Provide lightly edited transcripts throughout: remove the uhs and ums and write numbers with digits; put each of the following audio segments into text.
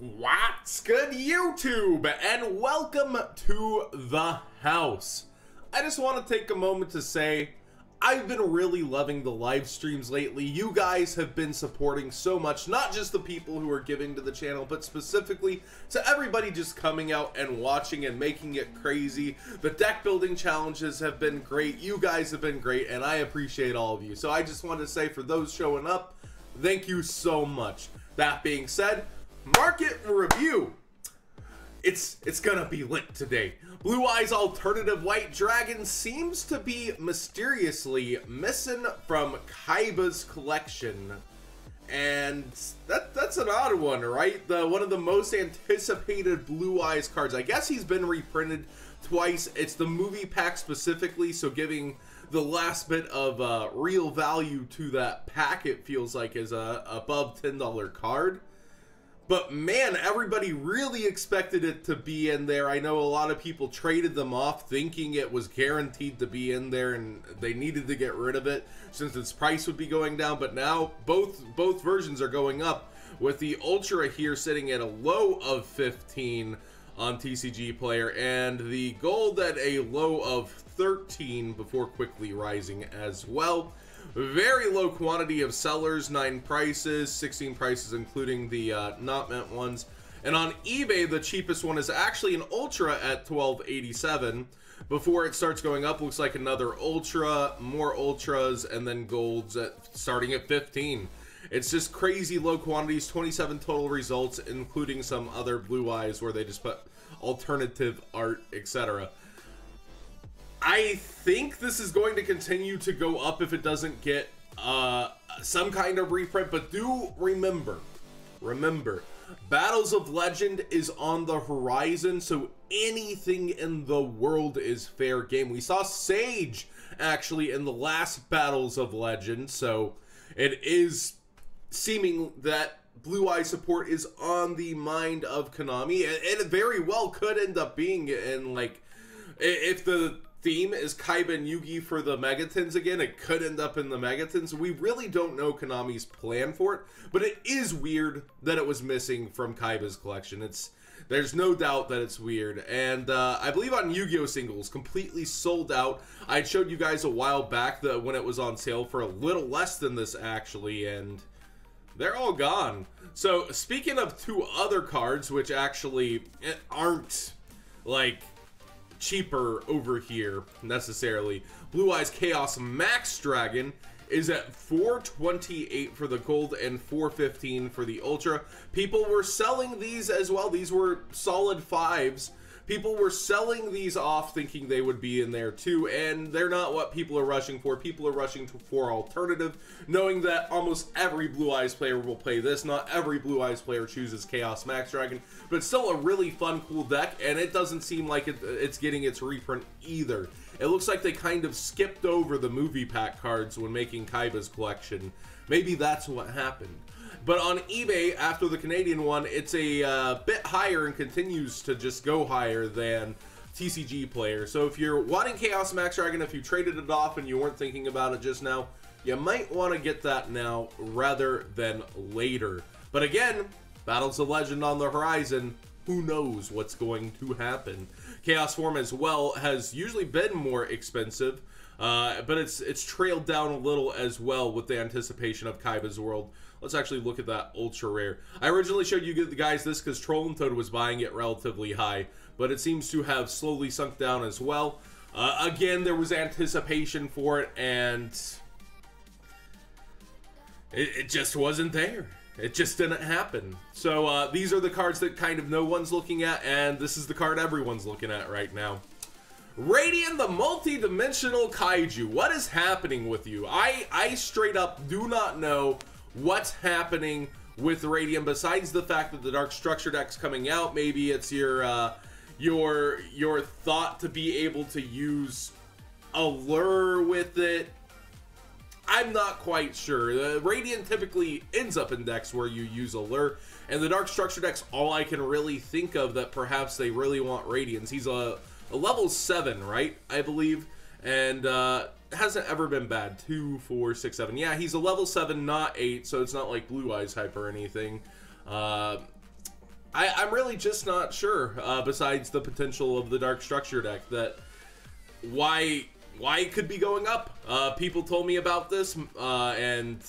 What's good, YouTube, and welcome to the house. I just want to take a moment to say I've been really loving the live streams lately. You guys have been supporting so much, not just the people who are giving to the channel, but specifically to everybody just coming out and watching and making it crazy. The deck building challenges have been great. You guys have been great, and I appreciate all of you. So I just want to say, for those showing up, thank you so much. That being said, market review. It's gonna be lit today. Blue Eyes Alternative White Dragon seems to be mysteriously missing from Kaiba's collection, and that's an odd one, right? One of the most anticipated Blue Eyes cards. I guess he's been reprinted twice. It's the movie pack specifically, so giving the last bit of real value to that pack, it feels like, is a above $10 card. But man, everybody really expected it to be in there. I know a lot of people traded them off thinking it was guaranteed to be in there and they needed to get rid of it since its price would be going down. But now both versions are going up, with the Ultra here sitting at a low of 15 on TCG Player and the Gold at a low of 13 before quickly rising as well. Very low quantity of sellers, 9 prices, 16 prices including the not mint ones. And on eBay, the cheapest one is actually an Ultra at $12.87. Before it starts going up, looks like another Ultra, more Ultras, and then Golds starting at 15. It's just crazy low quantities, 27 total results, including some other Blue Eyes where they just put alternative art, etc. I think this is going to continue to go up if it doesn't get some kind of reprint, but do remember, Battles of Legend is on the horizon, so anything in the world is fair game. We saw Sage actually in the last Battles of Legend, so it is seeming that Blue Eye support is on the mind of Konami, and it very well could end up being in, like, if the theme is Kaiba and Yugi for the Megatons again, it could end up in the Megatons. We really don't know Konami's plan for it, but it is weird that it was missing from Kaiba's collection. There's no doubt that it's weird, and I believe on Yu-Gi-Oh! Singles, completely sold out. I showed you guys a while back when it was on sale for a little less than this actually, and they're all gone. So speaking of two other cards, which actually aren't like cheaper over here necessarily, Blue Eyes Chaos Max Dragon is at $428 for the Gold and $415 for the Ultra. People were selling these as well. These were solid 5s. People were selling these off thinking they would be in there too, and they're not what people are rushing for. People are rushing for alternative, knowing that almost every Blue Eyes player will play this. Not every Blue Eyes player chooses Chaos Max Dragon, but it's still a really fun, cool deck, and it doesn't seem like it's getting its reprint either. It looks like they kind of skipped over the movie pack cards when making Kaiba's collection. Maybe that's what happened. But on eBay, after the Canadian one, it's a bit higher and continues to just go higher than TCG Player. So if you're wanting Chaos Max Dragon, if you traded it off and you weren't thinking about it just now, you might want to get that now rather than later. But again, Battles of Legend on the horizon. Who knows what's going to happen? Chaos Form as well has usually been more expensive, but it's trailed down a little as well with the anticipation of Kaiba's World. Let's actually look at that ultra rare. I originally showed you guys this because Troll and Toad was buying it relatively high, but it seems to have slowly sunk down as well. Again, there was anticipation for it, and it just wasn't there. It just didn't happen. So these are the cards that kind of no one's looking at, and this is the card everyone's looking at right now. Radian, the multi-dimensional kaiju. What is happening with you? I straight up do not know what's happening with Radian, besides the fact that the Dark Structure deck's coming out. Maybe it's your thought to be able to use Allure with it. I'm not quite sure. Radian typically ends up in decks where you use Allure, and the Dark Structure deck's all I can really think of that perhaps they really want Radiance. He's a level 7, right? I believe, and hasn't ever been bad. 2, 4, 6, 7. Yeah, he's a level 7, not 8, so it's not like Blue Eyes hype or anything. I'm really just not sure, besides the potential of the Dark Structure deck, that why it could be going up. People told me about this, and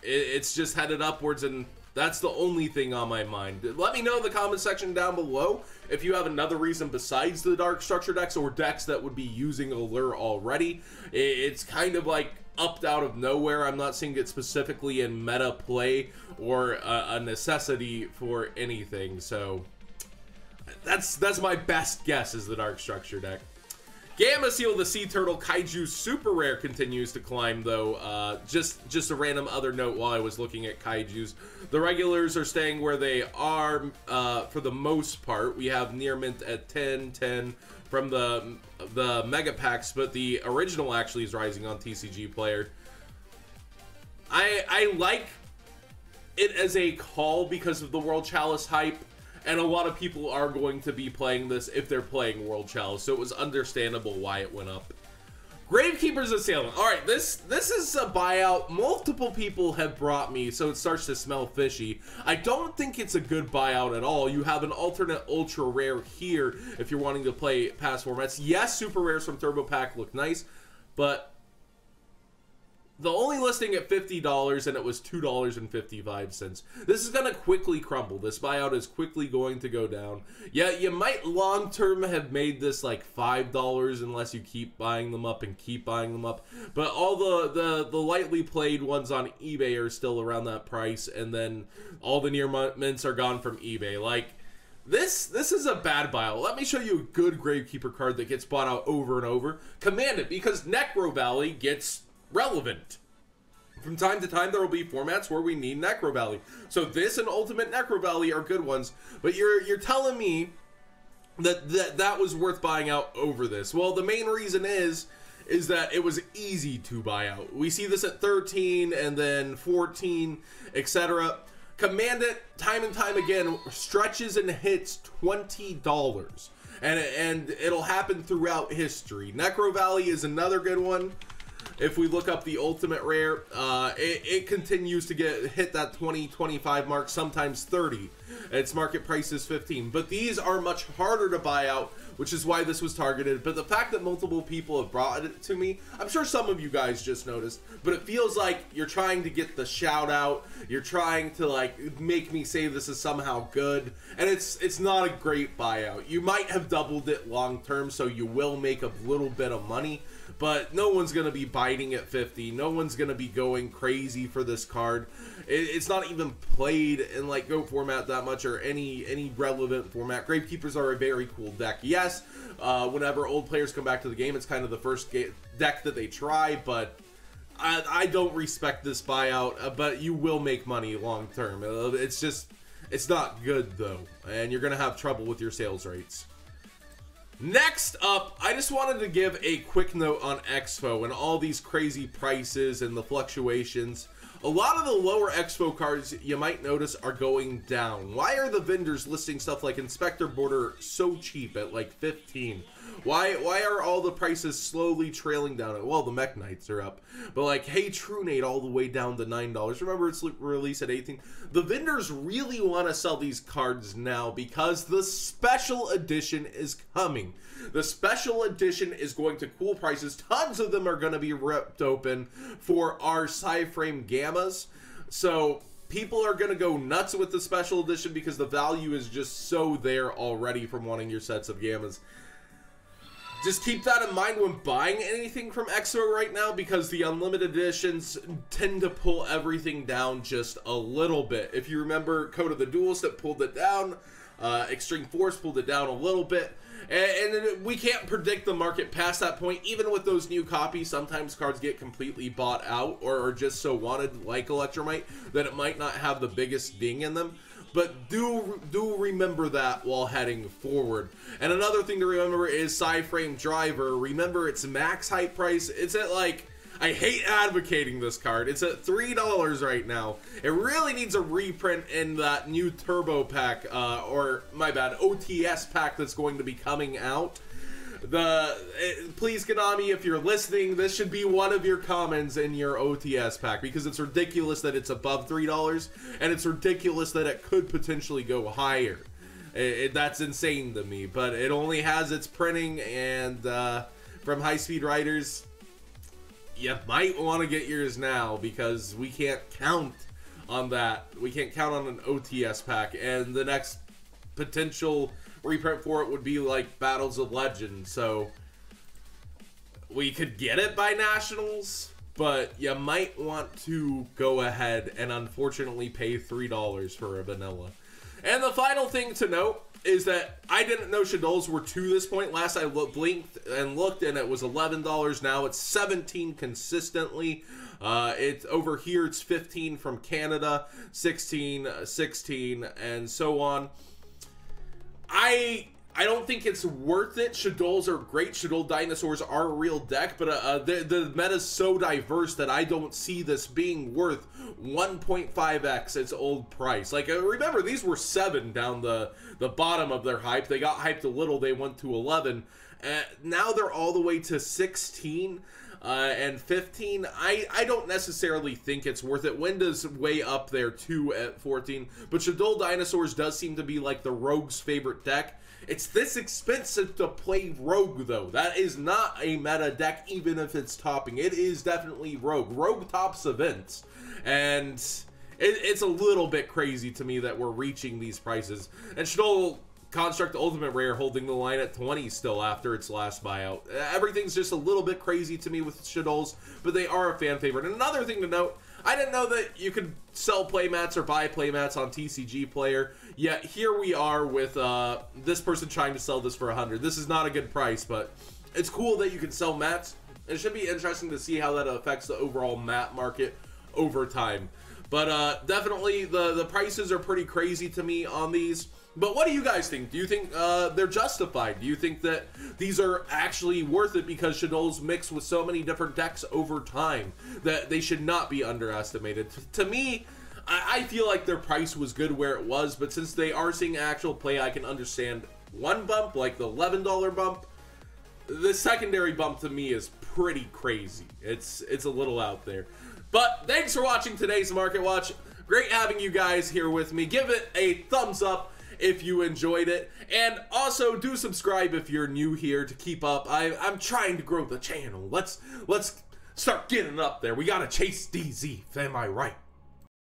it's just headed upwards, and that's the only thing on my mind. Let me know in the comment section down below if you have another reason besides the Dark Structure decks, or decks that would be using Allure already. It's kind of like upped out of nowhere. I'm not seeing it specifically in meta play or a necessity for anything, so that's my best guess, is the Dark Structure deck. Gamma Seal the Sea Turtle Kaiju Super Rare continues to climb, though. Just a random other note while I was looking at Kaijus. The regulars are staying where they are for the most part. We have Near Mint at 10 from the Mega Packs, but the original actually is rising on TCG Player. I like it as a call because of the World Chalice hype. And a lot of people are going to be playing this if they're playing World Chalice, so it was understandable why it went up. Gravekeeper's Assailant. Alright, this is a buyout multiple people have brought me, so it starts to smell fishy. I don't think it's a good buyout at all. You have an alternate ultra rare here if you're wanting to play past formats. Yes, super rares from Turbo Pack look nice, but the only listing at $50, and it was $2.55. This is going to quickly crumble. This buyout is quickly going to go down. Yeah, you might long-term have made this like $5 unless you keep buying them up and keep buying them up. But all the lightly played ones on eBay are still around that price, and then all the near mints are gone from eBay. Like, this is a bad buyout. Let me show you a good Gravekeeper card that gets bought out over and over. Command It, because Necro Valley gets relevant. From time to time, there will be formats where we need Necro Valley. So this and Ultimate Necro Valley are good ones, but you're telling me that was worth buying out over this. Well, the main reason is that it was easy to buy out. We see this at 13 and then 14, etc. Command It, time and time again, stretches and hits $20. And it'll happen throughout history. Necro Valley is another good one. If we look up the ultimate rare, it continues to hit that 20-25 mark, sometimes 30. Its market price is 15. But these are much harder to buy out, which is why this was targeted. But the fact that multiple people have brought it to me, I'm sure some of you guys just noticed, but it feels like you're trying to get the shout out. You're trying to like make me say this is somehow good, and it's not a great buyout. You might have doubled it long term, so you will make a little bit of money, but no one's going to be biting at 50. No one's going to be going crazy for this card. It's not even played in like Go format that much, or any relevant format. Gravekeepers are a very cool deck. Yes, whenever old players come back to the game, it's kind of the first deck that they try, but I don't respect this buyout, but you will make money long term. It's not good though, and you're going to have trouble with your sales rates. Next up, I just wanted to give a quick note on Expo and all these crazy prices and the fluctuations. A lot of the lower Expo cards you might notice are going down. Why are the vendors listing stuff like Inspector Border so cheap at like 15? Why are all the prices slowly trailing down? Well, the Mech Knights are up, but like Hey Trunade all the way down to $9. Remember, it's released at 18. The vendors really want to sell these cards now because the special edition is coming. The special edition is going to cool prices. Tons of them are going to be ripped open for our Psy-Frame Gammas. So people are going to go nuts with the special edition because the value is just so there already from wanting your sets of Gammas. Just keep that in mind when buying anything from EXO right now, because the unlimited editions tend to pull everything down just a little bit. If you remember Code of the Duelist, it pulled it down. Extreme Force pulled it down a little bit. And we can't predict the market past that point. Even with those new copies, sometimes cards get completely bought out or are just so wanted, like Electromite, that it might not have the biggest ding in them. But do remember that while heading forward. And another thing to remember is Psy-Frame Driver. Remember its max hype price. It's at like, I hate advocating this card. It's at $3 right now. It really needs a reprint in that new Turbo Pack, or my bad, OTS pack that's going to be coming out. Please, Konami, if you're listening, this should be one of your comments in your OTS pack, because it's ridiculous that it's above $3, and it's ridiculous that it could potentially go higher. That's insane to me, but it only has its printing, and from High Speed Riders, you might want to get yours now because we can't count on that. We can't count on an OTS pack, and the next potential reprint for it would be like Battles of Legend, so we could get it by Nationals, but you might want to go ahead and unfortunately pay $3 for a vanilla. And the final thing to note is that I didn't know Shaddolls were to this point. Last I blinked and looked, and it was $11. Now it's $17 consistently. It's over here, it's $15 from Canada, $16, $16, and so on. I don't think it's worth it. Shaddolls are great. Shaddoll dinosaurs are a real deck, but the meta's so diverse that I don't see this being worth 1.5x its old price. Like, remember, these were 7 down the bottom of their hype. They got hyped a little. They went to 11. Now they're all the way to 16 and 15. I don't necessarily think it's worth it. Winda's way up there too at 14, but Shaddoll dinosaurs does seem to be like the rogue's favorite deck. It's this expensive to play Rogue, though. That is not a meta deck, even if it's topping. It is definitely Rogue. Rogue tops events. And it's a little bit crazy to me that we're reaching these prices. And Shaddoll Construct Ultimate Rare holding the line at 20 still after its last buyout. Everything's just a little bit crazy to me with Shaddolls, but they are a fan favorite. And another thing to note, I didn't know that you could sell playmats or buy playmats on TCG Player, yet here we are with this person trying to sell this for 100. This is not a good price, but it's cool that you can sell mats. It should be interesting to see how that affects the overall mat market over time. But definitely the prices are pretty crazy to me on these. But what do you guys think? Do you think they're justified? Do you think that these are actually worth it because Shaddolls mix with so many different decks over time that they should not be underestimated? To me, I feel like their price was good where it was, but since they are seeing actual play, I can understand one bump, like the $11 bump. The secondary bump to me is pretty crazy. It's a little out there. But thanks for watching today's Market Watch. Great having you guys here with me. Give it a thumbs up if you enjoyed it, and also do subscribe if you're new here to keep up. I'm trying to grow the channel. Let's start getting up there. We gotta chase DZ, am I right?